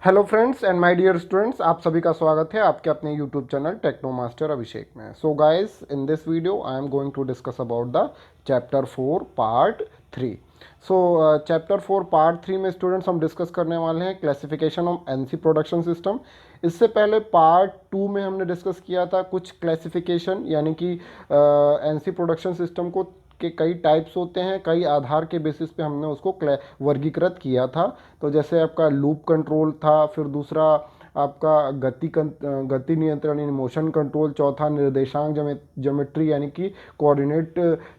Hello friends and my dear students, आप सभी का स्वागत है आपके अपने YouTube channel Techno Master Abhishek में। So guys, in this video I am going to discuss about the chapter 4 part 3। So chapter 4 part 3 में स्टूडेंट्स हम डिस्कस करने वाले हैं classification of NC production system. इससे पहले पार्ट 2 में हमने डिस्कस किया था कुछ क्लासिफिकेशन, यानी कि एनसी प्रोडक्शन सिस्टम को के कई टाइप्स होते हैं, कई आधार के बेसिस पे हमने उसको वर्गीकृत किया था। तो जैसे आपका लूप कंट्रोल था, फिर दूसरा आपका गति नियंत्रण यानी मोशन कंट्रोल, चौथा निर्देशांक ज्योमेट्री यानी कि कोऑर्डिनेट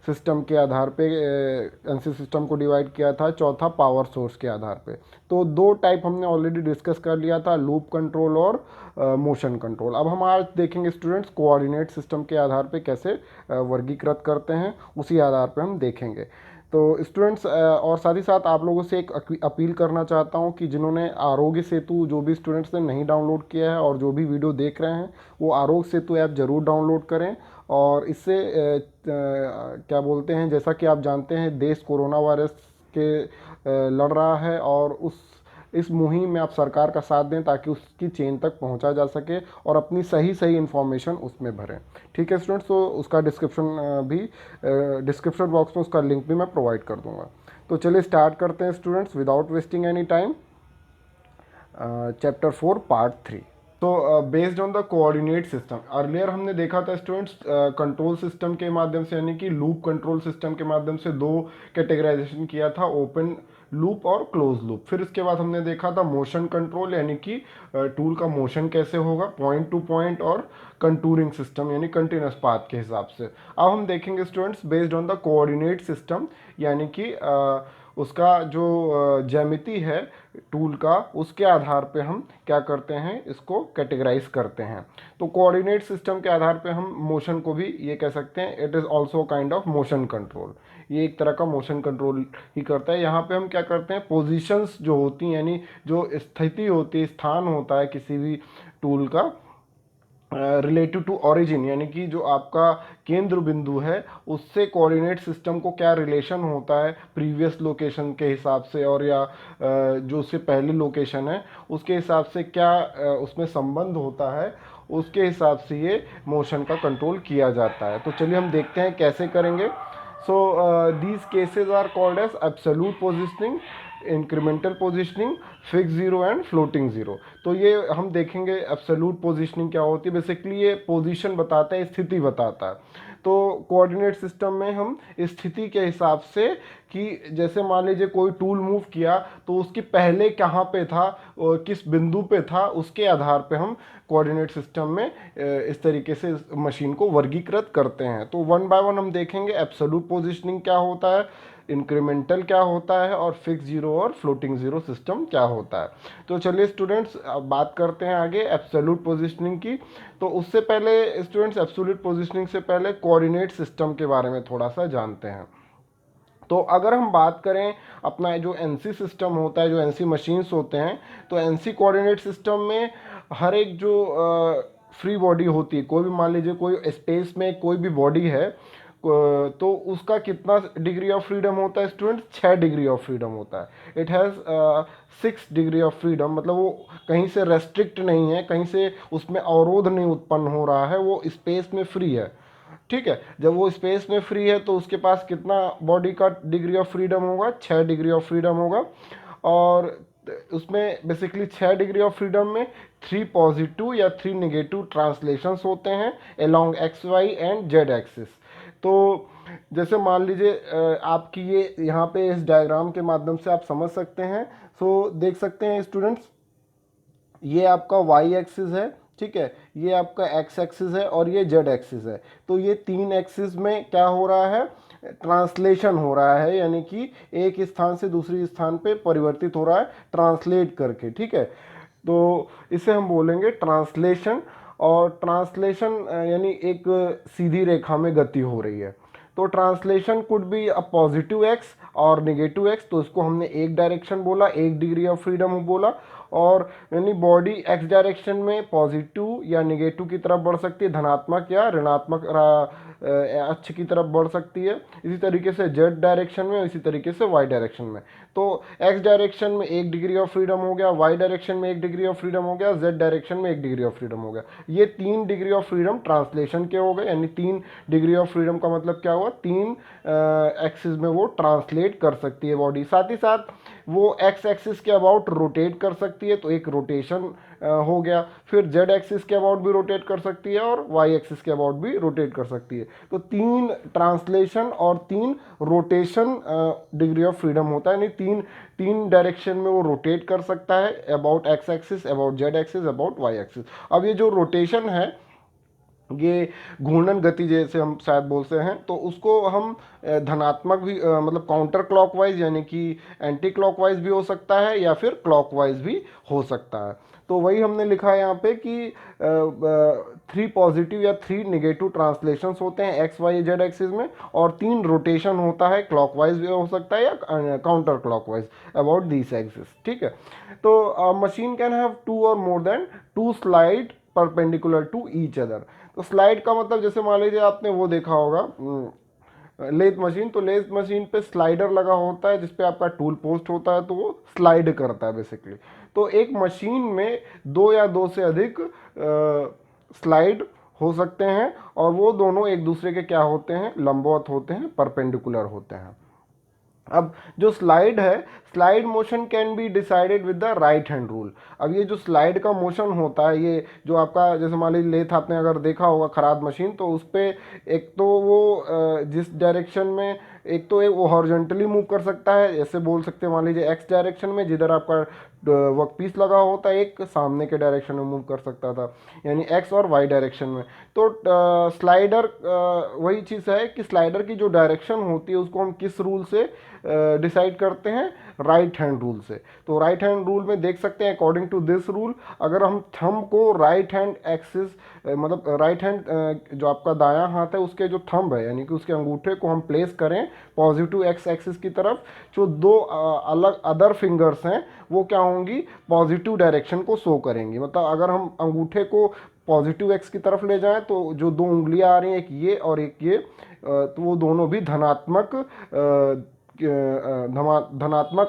सिस्टम के आधार पे एनसी सिस्टम को डिवाइड किया था, चौथा पावर सोर्स के आधार पे। तो दो टाइप हमने ऑलरेडी डिस्कस कर लिया था, लूप कंट्रोल और मोशन कंट्रोल। अब हम आज देखेंगे स्टूडेंट्स कोऑर्डिनेट सिस्टम के आधार पे कैसे वर्गीकृत करते हैं, उसी आधार पे हम देखेंगे। तो स्टूडेंट्स, और साथ ही साथ आप लोगों से एक अपील करना चाहता हूं कि जिन्होंने आरोग्य सेतु, जो भी स्टूडेंट्स ने नहीं डाउनलोड किया है और जो भी वीडियो देख रहे हैं, वो आरोग्य सेतु ऐप ज़रूर डाउनलोड करें। और इससे क्या बोलते हैं, जैसा कि आप जानते हैं देश कोरोना वायरस के लड़ रहा है, और इस मुहिम में आप सरकार का साथ दें ताकि उसकी चेन तक पहुंचा जा सके और अपनी सही सही इन्फॉर्मेशन उसमें भरें। ठीक है स्टूडेंट्स, तो उसका डिस्क्रिप्शन बॉक्स में उसका लिंक भी मैं प्रोवाइड कर दूंगा। तो चलिए स्टार्ट करते हैं students without wasting any time. Chapter 4 part 3। तो based on the coordinate system, earlier हमने देखा था स्टूडेंट्स कंट्रोल सिस्टम के माध्यम से, यानी कि लूप कंट्रोल सिस्टम के माध्यम से दो कैटेगराइजेशन किया था, ओपन लूप और क्लोज लूप। फिर इसके बाद हमने देखा था मोशन कंट्रोल, यानी कि टूल का मोशन कैसे होगा पॉइंट टू पॉइंट, और कंटूरिंग सिस्टम यानी कंटिन्यूस पाथ के हिसाब से। अब हम देखेंगे students based on the coordinate system, यानी कि उसका जो ज्यामिति है टूल का, उसके आधार पे हम क्या करते हैं, इसको कैटेगराइज करते हैं। तो कोऑर्डिनेट सिस्टम के आधार पे हम मोशन को भी ये कह सकते हैं, it is also kind of motion control. ये एक तरह का मोशन कंट्रोल ही करता है। यहाँ पे हम क्या करते हैं, पोजीशंस जो होती हैं, यानी जो स्थिति होती है, स्थान होता है किसी भी टूल का रिलेटिव टू ओरिजिन, यानी कि जो आपका केंद्र बिंदु है उससे कोऑर्डिनेट सिस्टम को क्या रिलेशन होता है प्रीवियस लोकेशन के हिसाब से, और या जो उससे पहले लोकेशन है उसके हिसाब से क्या उसमें संबंध होता है, उसके हिसाब से ये मोशन का कंट्रोल किया जाता है। तो चलिए हम देखते हैं कैसे करेंगे। So these cases are called as absolute positioning, incremental positioning, fix zero and floating zero. तो ये हम देखेंगे एब्सोल्यूट पोजिशनिंग क्या होती है। बेसिकली ये पोजीशन बताता है, स्थिति बताता है। तो कोऑर्डिनेट सिस्टम में हम स्थिति के हिसाब से, कि जैसे मान लीजिए कोई टूल मूव किया तो उसकी पहले कहाँ पे था और किस बिंदु पे था, उसके आधार पे हम कोऑर्डिनेट सिस्टम में इस तरीके से मशीन को वर्गीकृत करते हैं। तो वन बाय वन हम देखेंगे एब्सोल्यूट पोजिशनिंग क्या होता है, इंक्रीमेंटल क्या होता है, और फिक्स जीरो और फ्लोटिंग जीरो सिस्टम क्या होता है। तो चलिए स्टूडेंट्स अब बात करते हैं आगे एब्सोल्यूट पोजीशनिंग की। तो उससे पहले स्टूडेंट्स, एब्सोल्यूट पोजीशनिंग से पहले कोऑर्डिनेट सिस्टम के बारे में थोड़ा सा जानते हैं। तो अगर हम बात करें अपना जो एनसी सिस्टम होता है, जो एनसी मशीन्स होते हैं, तो एनसी कोऑर्डिनेट सिस्टम में हर एक जो फ्री बॉडी होती है, कोई भी मान लीजिए कोई स्पेस में कोई भी बॉडी है, तो उसका कितना डिग्री ऑफ फ्रीडम होता है स्टूडेंट, 6 डिग्री ऑफ फ्रीडम होता है। It has 6 degree of freedom, मतलब वो कहीं से रेस्ट्रिक्ट नहीं है, कहीं से उसमें अवरोध नहीं उत्पन्न हो रहा है, वो स्पेस में फ्री है। ठीक है, जब वो स्पेस में फ्री है तो उसके पास कितना बॉडी का डिग्री ऑफ फ्रीडम होगा, 6 डिग्री ऑफ फ्रीडम होगा। और उसमें बेसिकली 6 डिग्री ऑफ फ्रीडम में 3 पॉजिटिव या 3 नेगेटिव ट्रांसलेशंस होते हैं along X Y and Z axis. तो जैसे मान लीजिए आपकी ये यहाँ पे इस डायग्राम के माध्यम से आप समझ सकते हैं। सो देख सकते हैं स्टूडेंट्स, ये आपका वाई एक्सिस है, ठीक है, ये आपका एक्स एक्सिस है और ये जेड एक्सिस है। तो ये तीन एक्सिस में क्या हो रहा है, ट्रांसलेशन हो रहा है, यानी कि एक स्थान से दूसरी स्थान पे परिवर्तित हो रहा है ट्रांसलेट करके। ठीक है, तो इसे हम बोलेंगे ट्रांसलेशन। और ट्रांसलेशन यानी एक सीधी रेखा में गति हो रही है। तो translation could be a positive x और नेगेटिव एक्स, तो इसको हमने एक डायरेक्शन बोला, 1 डिग्री ऑफ फ्रीडम बोला। और यानी बॉडी एक्स डायरेक्शन में पॉजिटिव या निगेटिव की तरफ बढ़ सकती है, धनात्मक या ऋणात्मक अक्ष की तरफ बढ़ सकती है। इसी तरीके से जेड डायरेक्शन में, इसी तरीके से वाई डायरेक्शन में। तो एक्स डायरेक्शन में 1 डिग्री ऑफ फ्रीडम हो गया, वाई डायरेक्शन में 1 डिग्री ऑफ फ्रीडम हो गया, जेड डायरेक्शन में 1 डिग्री ऑफ फ्रीडम हो गया। ये 3 डिग्री ऑफ फ्रीडम ट्रांसलेशन के हो गए, यानी 3 डिग्री ऑफ फ्रीडम का मतलब क्या हुआ, 3 एक्सिस में वो ट्रांसलेट कर सकती है बॉडी। साथ ही साथ वो एक्स एक्सिस के अबाउट रोटेट कर सकती है, तो एक रोटेशन हो गया। फिर जेड एक्सिस के अबाउट भी रोटेट कर सकती है और वाई एक्सिस के अबाउट भी रोटेट कर सकती है। तो 3 ट्रांसलेशन और 3 रोटेशन डिग्री ऑफ फ्रीडम होता है, यानी तीन डायरेक्शन में वो रोटेट कर सकता है, about X axis, about Z axis, about Y axis. अब ये जो रोटेशन है, ये घूर्णन गति जैसे हम शायद बोलते हैं, तो उसको हम धनात्मक भी मतलब काउंटर क्लॉकवाइज यानी कि एंटी क्लॉकवाइज भी हो सकता है, या फिर क्लॉकवाइज भी हो सकता है। तो वही हमने लिखा है यहाँ पे कि 3 पॉजिटिव या 3 निगेटिव ट्रांसलेशंस होते हैं एक्स वाई जेड एक्सिस में, और 3 रोटेशन होता है, क्लॉकवाइज भी हो सकता है या counter clockwise about this axis. ठीक है, तो मशीन कैन हैव 2 और more than 2 slide perpendicular to each other. तो स्लाइड का मतलब जैसे मान लीजिए आपने वो देखा होगा लेथ मशीन, तो लेथ मशीन पे स्लाइडर लगा होता है जिसपे आपका टूल पोस्ट होता है, तो वो स्लाइड करता है बेसिकली। तो एक मशीन में 2 या 2 से अधिक स्लाइड हो सकते हैं, और वो दोनों एक दूसरे के क्या होते हैं, लंबवत होते हैं, परपेंडिकुलर होते हैं। अब जो स्लाइड है, slide motion can be decided with the right hand rule. अब ये जो स्लाइड का मोशन होता है, ये जो आपका जैसे मान लीजिए लेथ आपने अगर देखा होगा खराद मशीन, तो उस पर एक तो वो जिस डायरेक्शन में, एक तो वो हॉरिजॉन्टली मूव कर सकता है, ऐसे बोल सकते हैं मान लीजिए एक्स डायरेक्शन में जिधर आपका वर्क पीस लगा होता है, एक सामने के डायरेक्शन में मूव कर सकता था, यानी एक्स और वाई डायरेक्शन में। तो स्लाइडर वही चीज़ है कि स्लाइडर की जो डायरेक्शन होती है उसको हम किस रूल से डिसाइड करते हैं, राइट हैंड रूल से। तो राइट हैंड रूल में देख सकते हैं अकॉर्डिंग टू दिस रूल, अगर हम थंब को राइट हैंड एक्सिस मतलब राइट हैंड जो आपका दायां हाथ है उसके जो थंब है यानी कि उसके अंगूठे को हम प्लेस करें पॉजिटिव एक्स एक्सिस की तरफ, जो 2 अलग अदर फिंगर्स हैं वो क्या होंगी, पॉजिटिव डायरेक्शन को शो करेंगी। मतलब अगर हम अंगूठे को पॉजिटिव एक्स की तरफ ले जाएं तो जो 2 उंगलियां आ रही हैं, एक ये और एक ये, तो वो दोनों भी धनात्मक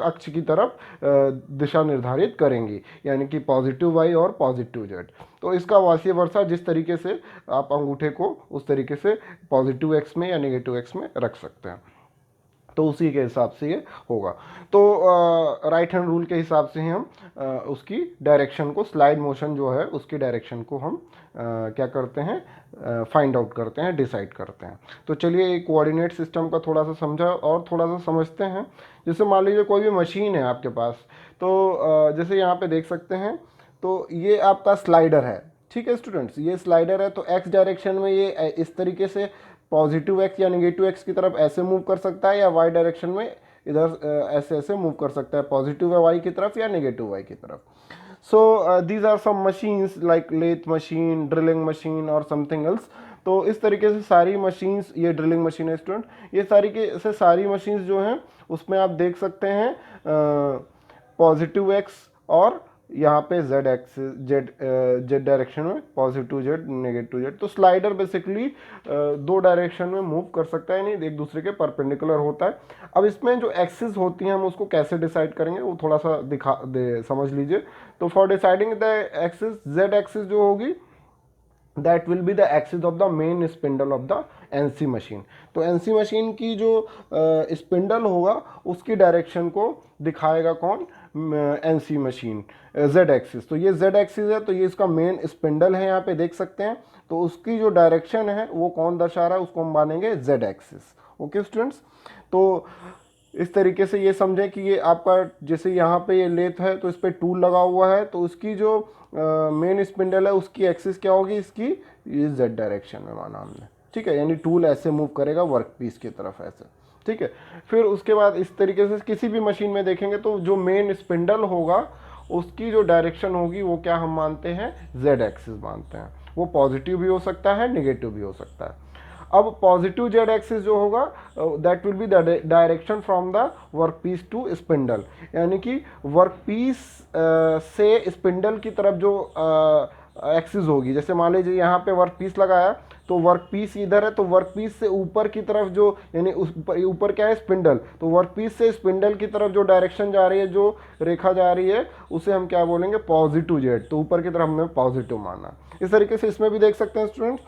अक्ष की तरफ दिशा निर्धारित करेंगी, यानी कि पॉजिटिव वाई और पॉजिटिव जेड। तो इसका वासी वर्षा जिस तरीके से आप अंगूठे को उस तरीके से पॉजिटिव एक्स में या नेगेटिव एक्स में रख सकते हैं, तो उसी के हिसाब से ये होगा। तो राइट हैंड रूल के हिसाब से ही हम उसकी डायरेक्शन को, स्लाइड मोशन जो है उसकी डायरेक्शन को हम क्या करते हैं, फाइंड आउट करते हैं, डिसाइड करते हैं। तो चलिए कोऑर्डिनेट सिस्टम का थोड़ा सा समझा और थोड़ा सा समझते हैं। जैसे मान लीजिए कोई भी मशीन है आपके पास, तो जैसे यहाँ पे देख सकते हैं, तो ये आपका स्लाइडर है। ठीक है स्टूडेंट्स, ये स्लाइडर है, तो एक्स डायरेक्शन में ये इस तरीके से पॉजिटिव एक्स या निगेटिव एक्स की तरफ ऐसे मूव कर सकता है, या वाई डायरेक्शन में इधर ऐसे ऐसे मूव कर सकता है, पॉजिटिव वाई की तरफ या नेगेटिव वाई की तरफ। So these are some machines like lathe machine, drilling machine और समथिंग एल्स। तो इस तरीके से सारी मशीन्स, ये ड्रिलिंग मशीन है स्टूडेंट, ये सारी के से सारी मशीन्स जो हैं उसमें आप देख सकते हैं पॉजिटिव एक्स और यहाँ पे जेड एक्सिस, जेड डायरेक्शन में पॉजिटिव जेड, नेगेटिव जेड। तो स्लाइडर बेसिकली 2 डायरेक्शन में मूव कर सकता है, नहीं एक दूसरे के परपेंडिकुलर होता है। अब इसमें जो एक्सिस होती हैं हम उसको कैसे डिसाइड करेंगे वो थोड़ा सा समझ लीजिए। तो for deciding the axis, Z axis जो होगी that will be the axis of the main spindle of the NC machine. तो एनसी मशीन की जो स्पिंडल होगा उसकी डायरेक्शन को दिखाएगा कौन, एनसी मशीन, जेड एक्सिस। तो ये जेड एक्सिस है, तो ये इसका मेन स्पिंडल है, यहाँ पे देख सकते हैं। तो उसकी जो डायरेक्शन है वो कौन दर्शा रहा है, उसको हम मानेंगे जेड एक्सिस। ओके स्टूडेंट्स, तो इस तरीके से ये समझें कि ये आपका जैसे यहाँ पे ये लेथ है तो इस पर टूल लगा हुआ है, तो उसकी जो मेन स्पिंडल है उसकी एक्सिस क्या होगी, इसकी ये जेड डायरेक्शन में माना हमने। ठीक है, यानी टूल ऐसे मूव करेगा वर्क पीस की तरफ ऐसे। ठीक है, फिर उसके बाद इस तरीके से किसी भी मशीन में देखेंगे तो जो मेन स्पिंडल होगा उसकी जो डायरेक्शन होगी वो क्या हम मानते हैं, जेड एक्सिस मानते हैं। वो पॉजिटिव भी हो सकता है, निगेटिव भी हो सकता है। अब पॉजिटिव जेड एक्सिस जो होगा that will be the direction from the work piece to spindle, यानी कि वर्क पीस से स्पिंडल की तरफ जो एक्सिस होगी, जैसे मान लीजिए यहाँ पे वर्क पीस लगाया तो वर्क पीस इधर है, तो वर्क पीस से ऊपर की तरफ जो, यानी उस ऊपर क्या है स्पिंडल, तो वर्क पीस से स्पिंडल की तरफ जो डायरेक्शन जा रही है, जो रेखा जा रही है, उसे हम क्या बोलेंगे पॉजिटिव जेड, तो ऊपर की तरफ हमने पॉजिटिव माना। इस तरीके से इसमें भी देख सकते हैं स्टूडेंट,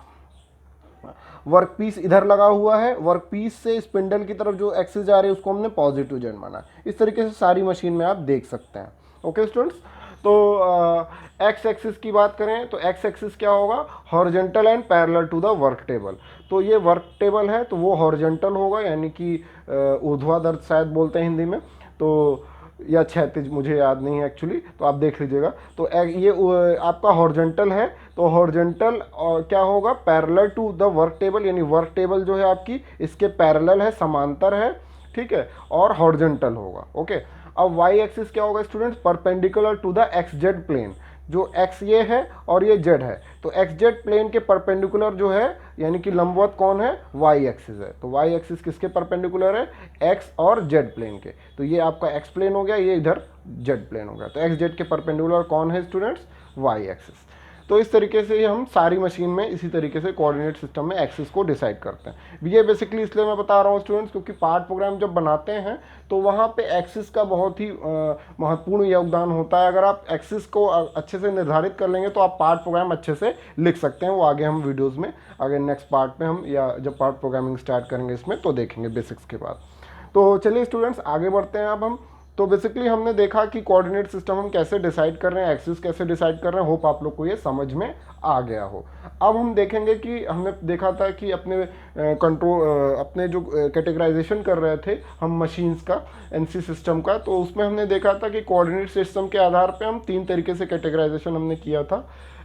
वर्क पीस इधर लगा हुआ है, वर्क पीस से स्पिंडल की तरफ जो एक्सिस जा रही है उसको हमने पॉजिटिव जेड माना। इस तरीके से सारी मशीन में आप देख सकते हैं। ओके स्टूडेंट्स, तो एक्स एक्सिस की बात करें तो एक्स एक्सिस क्या होगा, horizontal and parallel to the work table. तो ये वर्क टेबल है तो वो हॉरिजॉन्टल होगा, यानी कि ऊर्ध्वाधर शायद बोलते हैं हिंदी में, तो या क्षैतिज, मुझे याद नहीं है एक्चुअली, तो आप देख लीजिएगा। तो ये आपका हॉरिजॉन्टल है, तो हॉरिजॉन्टल क्या होगा, parallel to the work table, यानी वर्क टेबल जो है आपकी इसके पैरेलल है, समांतर है, ठीक है, और हॉरिजॉन्टल होगा। ओके, अब वाई एक्सिस क्या होगा students, perpendicular to the X Z plane, जो एक्स ये है और ये जेड है, तो एक्स जेड प्लेन के परपेंडिकुलर जो है, यानी कि लंबवत कौन है, वाई एक्सिस है। तो वाई एक्सिस किसके परपेंडिकुलर है, एक्स और जेड प्लेन के, तो ये आपका एक्स प्लेन हो गया, ये इधर जेड प्लेन हो गया, तो एक्स जेड के परपेंडिकुलर कौन है स्टूडेंट्स, वाई एक्सिस। तो इस तरीके से हम सारी मशीन में इसी तरीके से कोऑर्डिनेट सिस्टम में एक्सिस को डिसाइड करते हैं। ये बेसिकली इसलिए मैं बता रहा हूँ स्टूडेंट्स, क्योंकि पार्ट प्रोग्राम जब बनाते हैं तो वहाँ पे एक्सिस का बहुत ही महत्वपूर्ण योगदान होता है। अगर आप एक्सिस को अच्छे से निर्धारित कर लेंगे तो आप पार्ट प्रोग्राम अच्छे से लिख सकते हैं। वो आगे हम वीडियोज़ में, आगे नेक्स्ट पार्ट में हम, या जब पार्ट प्रोग्रामिंग स्टार्ट करेंगे इसमें तो देखेंगे बेसिक्स के बाद। तो चलिए स्टूडेंट्स आगे बढ़ते हैं अब हम। तो बेसिकली हमने देखा कि कोऑर्डिनेट सिस्टम हम कैसे डिसाइड कर रहे हैं, एक्सिस कैसे डिसाइड कर रहे हैं। होप आप लोग को ये समझ में आ गया हो। अब हम देखेंगे कि हमने देखा था कि अपने अपने जो कैटेगराइजेशन कर रहे थे हम मशीन्स का, एनसी सिस्टम का, तो उसमें हमने देखा था कि कोऑर्डिनेट सिस्टम के आधार पे हम 3 तरीके से कैटेगराइजेशन हमने किया था,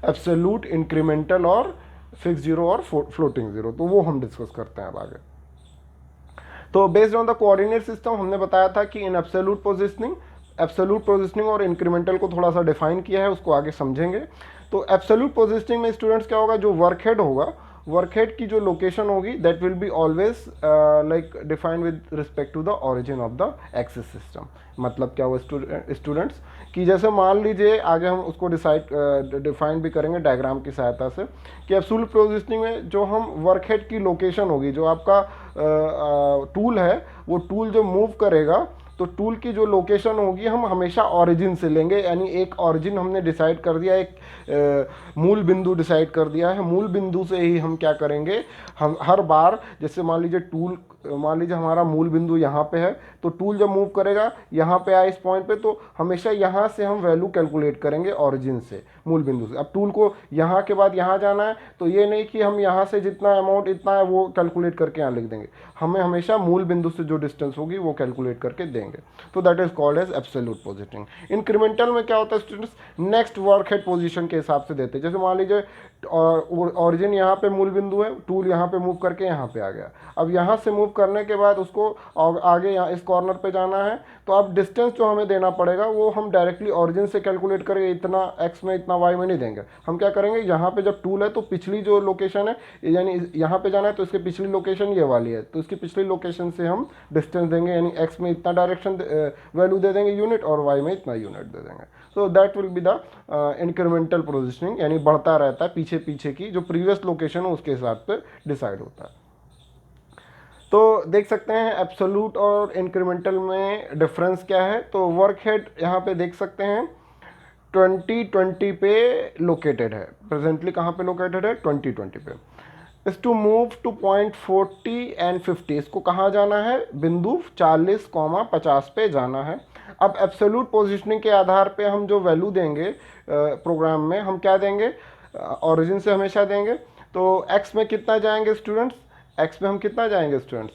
एब्सोल्यूट, इंक्रीमेंटल और फिक्स जीरो और फ्लोटिंग जीरो। तो वो हम डिस्कस करते हैं अब आगे। तो based on the coordinate system हमने बताया था कि इन एब्सोल्यूट पोजिशनिंग और इंक्रीमेंटल को थोड़ा सा डिफाइन किया है, उसको आगे समझेंगे। तो एब्सोल्यूट पोजिशनिंग में स्टूडेंट्स क्या होगा, जो वर्क हेड होगा, वर्क हेड की जो लोकेशन होगी that will be always like defined with respect to the origin of the axis system. मतलब क्या हुआ स्टूडेंट्स, कि जैसे मान लीजिए आगे हम उसको डिफाइन भी करेंगे डायग्राम की सहायता से, कि एब्सोल्यूट पोजिशनिंग में जो हम वर्क हेड की लोकेशन होगी, जो आपका टूल है, वो टूल जो मूव करेगा तो टूल की जो लोकेशन होगी हम हमेशा ओरिजिन से लेंगे। यानी एक ओरिजिन हमने डिसाइड कर दिया, एक मूल बिंदु डिसाइड कर दिया है, मूल बिंदु से ही हम क्या करेंगे, हम हर बार, जैसे मान लीजिए हमारा मूल बिंदु यहाँ पे है, तो टूल जब मूव करेगा यहाँ पे आए इस पॉइंट पे, तो हमेशा यहाँ से हम वैल्यू कैलकुलेट करेंगे ओरिजिन से, मूल बिंदु से। अब टूल को यहाँ के बाद यहाँ जाना है, तो ये नहीं कि हम यहाँ से जितना अमाउंट इतना है वो कैलकुलेट करके यहाँ लिख देंगे, हमें हमेशा मूल बिंदु से जो डिस्टेंस होगी वो कैलकुलेट करके देंगे। तो that is called as absolute positioning. Incremental में क्या होता है students, next work head position के हिसाब से देते हैं। जैसे मान लीजिए ऑरिजिन यहाँ पे मूल बिंदु है, टूल यहाँ पे मूव करके यहाँ पे आ गया, अब यहाँ से मूव करने के बाद उसको आगे यहाँ इस कॉर्नर पे जाना है, तो अब डिस्टेंस जो हमें देना पड़ेगा वो हम डायरेक्टली ऑरिजिन से कैलकुलेट करेंगे, इतना एक्स में इतना वाई में नहीं देंगे। हम क्या करेंगे, यहाँ पे जब टूल है तो पिछली जो लोकेशन है, यानी यहाँ पे जाना है तो इसकी पिछली लोकेशन ये वाली है, तो इसकी पिछली लोकेशन से हम डिस्टेंस देंगे, यानी एक्स में इतना डायरेक्शन वैल्यू दे देंगे यूनिट, और वाई में इतना यूनिट दे देंगे। So that will be the incremental positioning, यानी बढ़ता रहता है, पीछे पीछे की जो प्रीवियस लोकेशन है उसके हिसाब से डिसाइड होता है। तो देख सकते हैं एब्सोल्यूट और इंक्रीमेंटल में डिफरेंस क्या है। तो वर्क हेड यहाँ पे देख सकते हैं 2020 पे लोकेटेड है, प्रेजेंटली कहाँ पे लोकेटेड है, 2020 पे। इस to move to point 40 and 50, इसको कहाँ जाना है, बिंदु 40, 50 पे जाना है। अब एब्सोल्यूट पोजीशनिंग के आधार पे हम जो वैल्यू देंगे प्रोग्राम में, हम क्या देंगे, ओरिजिन से हमेशा देंगे। तो एक्स में कितना जाएंगे स्टूडेंट्स, एक्स में हम कितना जाएंगे स्टूडेंट्स,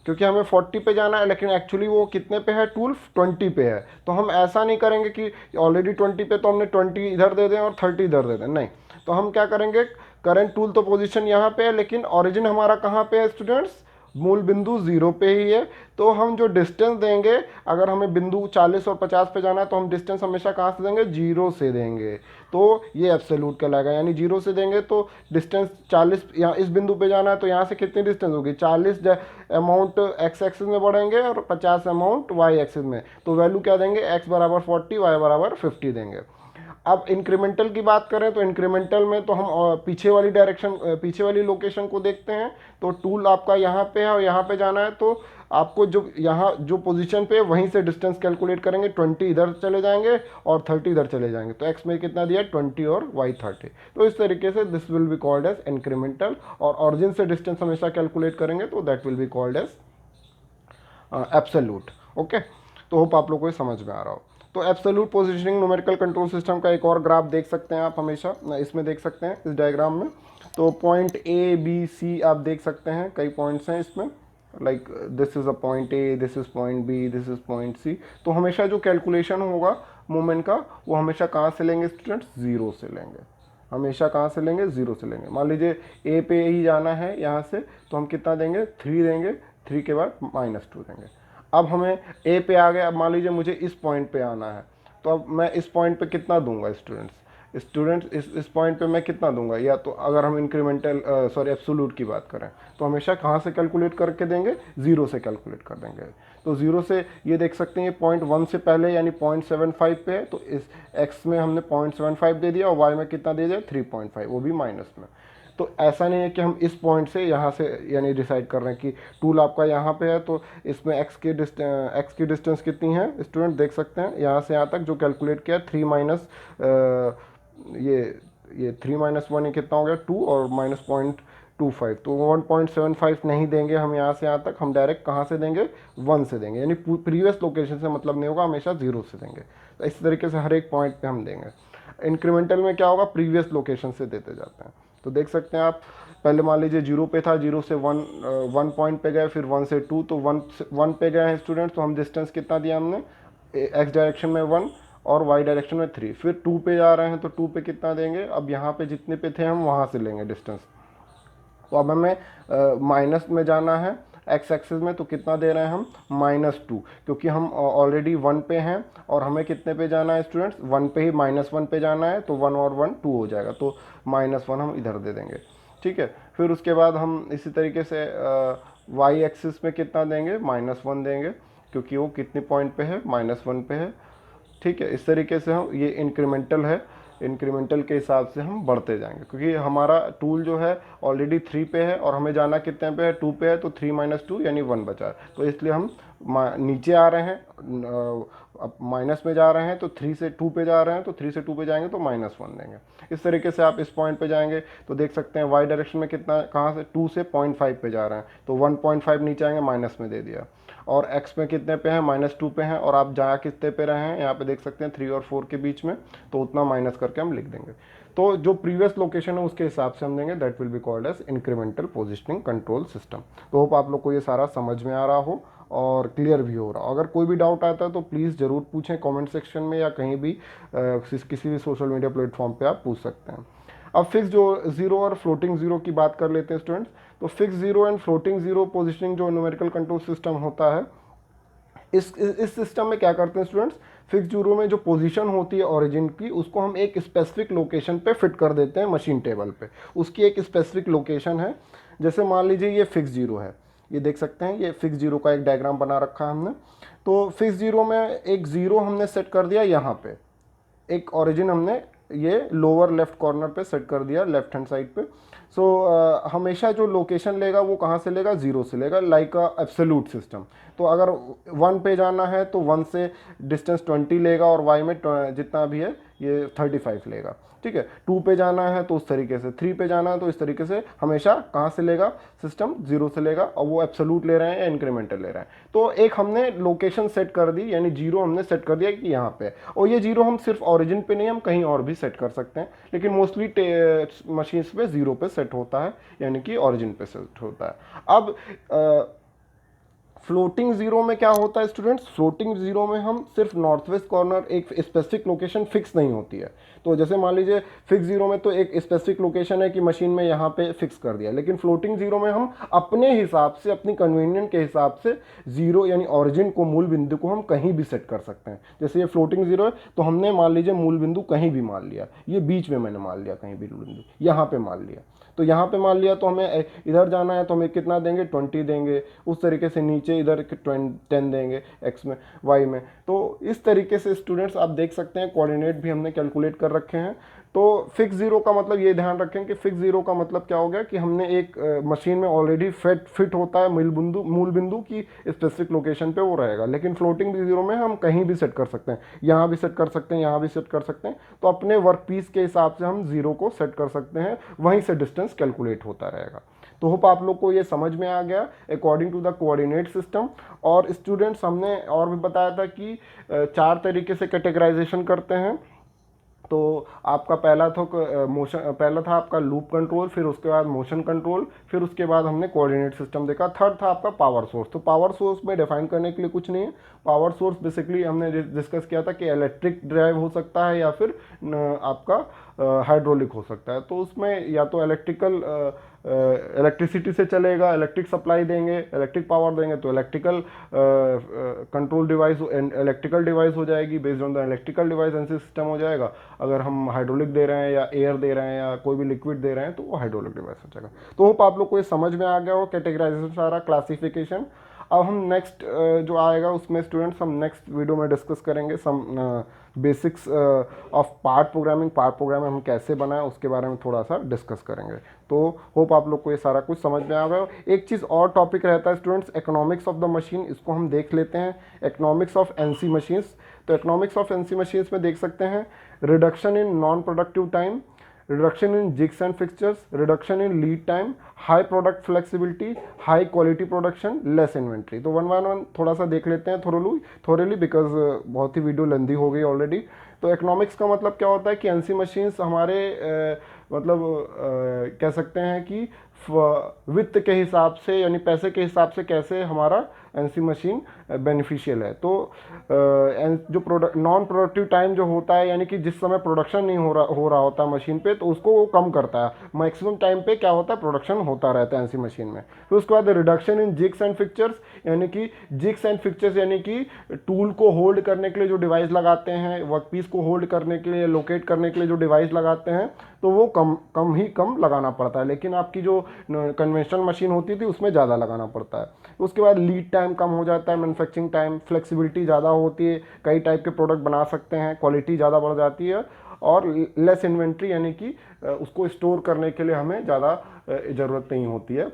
क्योंकि हमें 40 पे जाना है, लेकिन एक्चुअली वो कितने पे है, टूल 20 पे है। तो हम ऐसा नहीं करेंगे कि ऑलरेडी 20 पे तो हमने 20 इधर दे दें और 30 इधर दे दें, नहीं। तो हम क्या करेंगे, करंट टूल तो पोजीशन यहाँ पे है, लेकिन ओरिजिन हमारा कहाँ पे है स्टूडेंट्स, मूल बिंदु 0 पे ही है, तो हम जो डिस्टेंस देंगे, अगर हमें बिंदु 40 और 50 पे जाना है तो हम डिस्टेंस हमेशा कहाँ से देंगे, 0 से देंगे। तो ये एब्सोल्यूट कहलाएगा, यानी 0 से देंगे तो डिस्टेंस 40, यहाँ इस बिंदु पे जाना है तो यहाँ से कितनी डिस्टेंस होगी, 40 अमाउंट एक्स एक्सिस में बढ़ेंगे और 50 अमाउंट वाई एक्सिस में। तो वैल्यू क्या देंगे, एक्स बराबर 40, वाई बराबर 50 देंगे। अब इंक्रीमेंटल की बात करें तो इंक्रीमेंटल में तो हम पीछे वाली डायरेक्शन, पीछे वाली लोकेशन को देखते हैं। तो टूल आपका यहाँ पे है और यहाँ पे जाना है, तो आपको जो यहाँ जो पोजीशन पे है वहीं से डिस्टेंस कैलकुलेट करेंगे। 20 इधर चले जाएंगे और 30 इधर चले जाएंगे, तो एक्स में कितना दिया, 20 और वाई 30। तो इस तरीके से this will be called as incremental. और ऑरिजिन से डिस्टेंस हमेशा कैलकुलेट करेंगे तो that will be called as absolute. Okay, तो होप आप लोग को ये समझ में आ रहा हो। तो absolute positioning numerical control system का एक और ग्राफ देख सकते हैं आप, हमेशा इसमें देख सकते हैं इस डायग्राम में। तो पॉइंट ए बी सी आप देख सकते हैं, कई पॉइंट्स हैं इसमें, like this is a point A, this is point B, this is point C. तो हमेशा जो कैलकुलेशन होगा मूवमेंट का वो हमेशा कहाँ से लेंगे स्टूडेंट्स, 0 से लेंगे। हमेशा कहाँ से लेंगे, 0 से लेंगे। मान लीजिए ए पे ही जाना है यहाँ से, तो हम कितना देंगे, 3 देंगे, 3 के बाद -2 देंगे। अब हमें ए पे आ गए, अब मान लीजिए मुझे इस पॉइंट पे आना है, तो अब मैं इस पॉइंट पे कितना दूंगा स्टूडेंट्स, इस पॉइंट पे मैं कितना दूंगा, या तो अगर हम इंक्रीमेंटल सॉरी एब्सोल्यूट की बात करें तो हमेशा कहाँ से कैलकुलेट करके देंगे, 0 से कैलकुलेट कर देंगे। तो 0 से ये देख सकते हैं पॉइंट 1 से पहले यानी 0.75 पे है, तो इस x में हमने 0.75 दे दिया और y में कितना दे दिया, 3.5, वो भी माइनस में। तो ऐसा नहीं है कि हम इस पॉइंट से यहाँ से यानी डिसाइड कर रहे हैं कि टूल आपका यहाँ पे है तो इसमें x की डिस्टेंस कितनी है, स्टूडेंट देख सकते हैं यहाँ से यहाँ तक जो कैलकुलेट किया 3 माइनस ये 3 - 1 ये कितना हो गया, 2 और -0.25, तो 1.75 नहीं देंगे हम यहाँ से यहाँ तक, हम डायरेक्ट कहाँ से देंगे, 1 से देंगे, यानी प्रीवियस लोकेशन से मतलब नहीं होगा, हमेशा 0 से देंगे। तो इस तरीके से हर एक पॉइंट पे हम देंगे। इंक्रीमेंटल में क्या होगा, प्रीवियस लोकेशन से देते जाते हैं। तो देख सकते हैं आप, पहले मान लीजिए 0 पे था, 0 से 1 पॉइंट पे गए, फिर 1 से 2, तो 1 पे गए हैं स्टूडेंट्स, तो हम डिस्टेंस कितना दिया हमने, एक्स डायरेक्शन में 1 और वाई डायरेक्शन में 3। फिर 2 पे जा रहे हैं तो 2 पे कितना देंगे, अब यहाँ पे जितने पे थे हम वहाँ से लेंगे डिस्टेंस। तो अब हमें माइनस में जाना है एक्स एक्सिस में, तो कितना दे रहे हैं हम, -2, क्योंकि हम ऑलरेडी 1 पे हैं और हमें कितने पे जाना है स्टूडेंट्स, 1 पे ही, -1 पे जाना है, तो 1 और 1 2 हो जाएगा, तो -1 हम इधर दे देंगे। ठीक है, फिर उसके बाद हम इसी तरीके से वाई एक्सिस में कितना देंगे, -1 देंगे, क्योंकि वो कितने पॉइंट पे है, -1 पे है। ठीक है, इस तरीके से हम, ये इंक्रीमेंटल है, इंक्रीमेंटल के हिसाब से हम बढ़ते जाएंगे, क्योंकि हमारा टूल जो है ऑलरेडी 3 पे है और हमें जाना कितने पे है, 2 पे है, तो 3 - 2 यानी 1 बचा है, तो इसलिए हम नीचे आ रहे हैं, अब माइनस में जा रहे हैं तो 3 से 2 पे जा रहे हैं, तो 3 से 2 पे जाएंगे तो -1 देंगे। इस तरीके से आप इस पॉइंट पे जाएंगे तो देख सकते हैं वाई डायरेक्शन में कितना, कहाँ से 2 से 0.5 पे जा रहे हैं, तो 1.5 नीचे आएंगे, माइनस में दे दिया। और x में कितने पे हैं, -2 पे हैं, और आप जहाँ कितने पे रहे हैं यहाँ पे देख सकते हैं 3 और 4 के बीच में, तो उतना माइनस करके हम लिख देंगे। तो जो प्रीवियस लोकेशन है उसके हिसाब से हम देंगे, that will be called as incremental positioning control system. तो होप आप लोग को ये सारा समझ में आ रहा हो और क्लियर भी हो रहा हो। अगर कोई भी डाउट आता है तो प्लीज़ ज़रूर पूछें कमेंट सेक्शन में, या कहीं भी किसी भी सोशल मीडिया प्लेटफॉर्म पे आप पूछ सकते हैं। अब फिक्स जो जीरो और फ्लोटिंग जीरो की बात कर लेते हैं स्टूडेंट्स। तो fix zero and floating zero positioning जो न्यूमेरिकल कंट्रोल सिस्टम होता है, इस सिस्टम में क्या करते हैं स्टूडेंट्स, फिक्स जीरो में जो पोजीशन होती है ओरिजिन की, उसको हम एक स्पेसिफिक लोकेशन पे फिट कर देते हैं मशीन टेबल पे। उसकी एक स्पेसिफिक लोकेशन है, जैसे मान लीजिए ये फिक्स जीरो है, ये देख सकते हैं, ये फिक्स जीरो का एक डायग्राम बना रखा है हमने। तो फिक्स जीरो में एक जीरो हमने सेट कर दिया यहाँ पे, एक ओरिजिन हमने ये लोअर लेफ्ट कॉर्नर पे सेट कर दिया, लेफ्ट हैंड साइड पे। सो हमेशा जो लोकेशन लेगा वो कहाँ से लेगा, जीरो से लेगा, लाइक अ एब्सोल्यूट सिस्टम। तो अगर 1 पे जाना है तो 1 से डिस्टेंस 20 लेगा और y में जितना भी है ये 35 लेगा। ठीक है, 2 पे जाना है तो उस तरीके से, 3 पे जाना है तो इस तरीके से, हमेशा कहाँ से लेगा सिस्टम, जीरो से लेगा, और वो एब्सोल्यूट ले रहे हैं या इंक्रीमेंटल ले रहे हैं। तो एक हमने लोकेशन सेट कर दी, यानी जीरो हमने सेट कर दिया कि यहाँ पे, और ये जीरो हम सिर्फ ओरिजिन पे नहीं, हम कहीं और भी सेट कर सकते हैं, लेकिन मोस्टली मशीन्स पे जीरो पे सेट होता है, यानी कि ओरिजिन पे सेट होता है। अब फ्लोटिंग जीरो में क्या होता है स्टूडेंट्स, फ्लोटिंग जीरो में हम सिर्फ नॉर्थ वेस्ट कॉर्नर, एक स्पेसिफिक लोकेशन फिक्स नहीं होती है। तो जैसे मान लीजिए फिक्स जीरो में तो एक स्पेसिफिक लोकेशन है कि मशीन में यहाँ पे फिक्स कर दिया, लेकिन फ्लोटिंग जीरो में हम अपने हिसाब से, अपनी कन्वीनियंट के हिसाब से जीरो यानी ऑरिजिन को, मूल बिंदु को हम कहीं भी सेट कर सकते हैं। जैसे ये फ्लोटिंग जीरो है तो हमने मान लीजिए मूल बिंदु कहीं भी मान लिया, ये बीच में मैंने मान लिया कहीं भी बिंदु, यहाँ पे मान लिया, तो यहाँ पे मान लिया तो हमें इधर जाना है तो हमें कितना देंगे, 20 देंगे। उस तरीके से नीचे इधर 10 देंगे एक्स में, वाई में। तो इस तरीके से स्टूडेंट्स आप देख सकते हैं कोऑर्डिनेट भी हमने कैलकुलेट कर रखे हैं। तो फिक्स जीरो का मतलब ये ध्यान रखें कि फिक्स जीरो का मतलब क्या हो गया कि हमने एक मशीन में ऑलरेडी फिट होता है मूल बिंदु की स्पेसिफिक लोकेशन पे वो रहेगा। लेकिन फ्लोटिंग जीरो में हम कहीं भी सेट कर सकते हैं, यहाँ भी सेट कर सकते हैं, यहाँ भी सेट कर सकते हैं। तो अपने वर्क पीस के हिसाब से हम जीरो को सेट कर सकते हैं, वहीं से डिस्टेंस कैलकुलेट होता रहेगा। तो होप आप लोग को ये समझ में आ गया according to the coordinate system. और स्टूडेंट्स हमने और भी बताया था कि 4 तरीके से कैटेगराइजेशन करते हैं। तो आपका पहला था आपका लूप कंट्रोल, फिर उसके बाद मोशन कंट्रोल, फिर उसके बाद हमने कोऑर्डिनेट सिस्टम देखा। थर्ड था आपका पावर सोर्स। तो पावर सोर्स में डिफाइन करने के लिए कुछ नहीं है। पावर सोर्स बेसिकली हमने डिस्कस किया था कि इलेक्ट्रिक ड्राइव हो सकता है या फिर आपका हाइड्रोलिक हो सकता है। तो उसमें या तो इलेक्ट्रिसिटी से चलेगा, इलेक्ट्रिक सप्लाई देंगे, इलेक्ट्रिक पावर देंगे तो electrical control device, electrical device हो जाएगी, based on the electrical device NC system हो जाएगा। अगर हम हाइड्रोलिक दे रहे हैं या एयर दे रहे हैं या कोई भी लिक्विड दे रहे हैं तो वो हाइड्रोलिक डिवाइस हो जाएगा। तो होप आप लोग को ये समझ में आ गया हो कैटेगराइजेशन, सारा क्लासिफिकेशन। अब हम नेक्स्ट जो आएगा उसमें स्टूडेंट्स हम नेक्स्ट वीडियो में डिस्कस करेंगे some basics of part programming हम कैसे बनाएं उसके बारे में थोड़ा सा डिस्कस करेंगे। तो होप आप लोग को ये सारा कुछ समझ में आ गया। एक चीज़ और टॉपिक रहता है students, economics of the machine, इसको हम देख लेते हैं। इकोनॉमिक्स ऑफ एनसी मशीन्स, तो इकोनॉमिक्स ऑफ एनसी मशीन्स में देख सकते हैं reduction in non productive time, reduction in jigs and fixtures, reduction in lead time, high product flexibility, high quality production, less inventory। तो वन बाय वन थोड़ा सा देख लेते हैं थोरेली बिकॉज बहुत ही वीडियो लेंदी हो गई ऑलरेडी। तो इकोनॉमिक्स का मतलब क्या होता है कि एनसी मशीन्स हमारे कह सकते हैं कि वित्त के हिसाब से यानी पैसे के हिसाब से कैसे हमारा एनसी मशीन बेनिफिशियल है। तो जो नॉन प्रोडक्टिव टाइम जो होता है यानी कि जिस समय प्रोडक्शन नहीं हो रहा होता मशीन पे, तो उसको वो कम करता है। मैक्सिमम टाइम पे क्या होता है, प्रोडक्शन होता रहता है एनसी मशीन में। फिर उसके बाद reduction in jigs and fixtures, यानी कि जिग्स एंड फिक्चर्स यानी कि टूल को होल्ड करने के लिए जो डिवाइस लगाते हैं, वर्कपीस को होल्ड करने के लिए, लोकेट करने के लिए जो डिवाइस लगाते हैं, तो वो कम लगाना पड़ता है। लेकिन आपकी जो कन्वेंशनल मशीन होती थी उसमें ज़्यादा लगाना पड़ता है। उसके बाद लीड टाइम कम हो जाता है, मैन्युफैक्चरिंग टाइम, फ्लेक्सिबिलिटी ज़्यादा होती है, कई टाइप के प्रोडक्ट बना सकते हैं, क्वालिटी ज़्यादा बढ़ जाती है। और लेस इन्वेंट्री यानी कि उसको स्टोर करने के लिए हमें ज़्यादा ज़रूरत नहीं होती है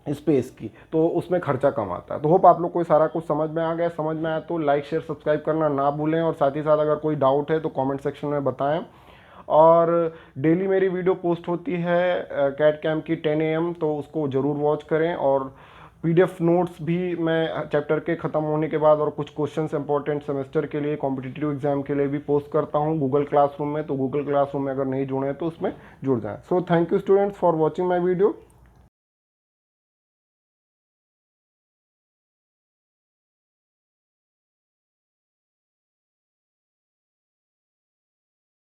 स्पेस की, तो उसमें खर्चा कम आता है। तो होप आप लोग को सारा कुछ समझ में आ गया। समझ में आया तो लाइक शेयर सब्सक्राइब करना ना भूलें, और साथ ही साथ अगर कोई डाउट है तो कमेंट सेक्शन में बताएं। और डेली मेरी वीडियो पोस्ट होती है कैट कैम्प की 10 AM, तो उसको ज़रूर वॉच करें। और PDF नोट्स भी मैं चैप्टर के ख़त्म होने के बाद और कुछ क्वेश्चंस इंपॉर्टेंट सेमेस्टर के लिए, कॉम्पिटिटिव एग्जाम के लिए भी पोस्ट करता हूँ गूगल क्लासरूम में। तो गूगल क्लासरूम में अगर नहीं जुड़े हैं तो उसमें जुड़ जाएं। So thank you students for watching my video.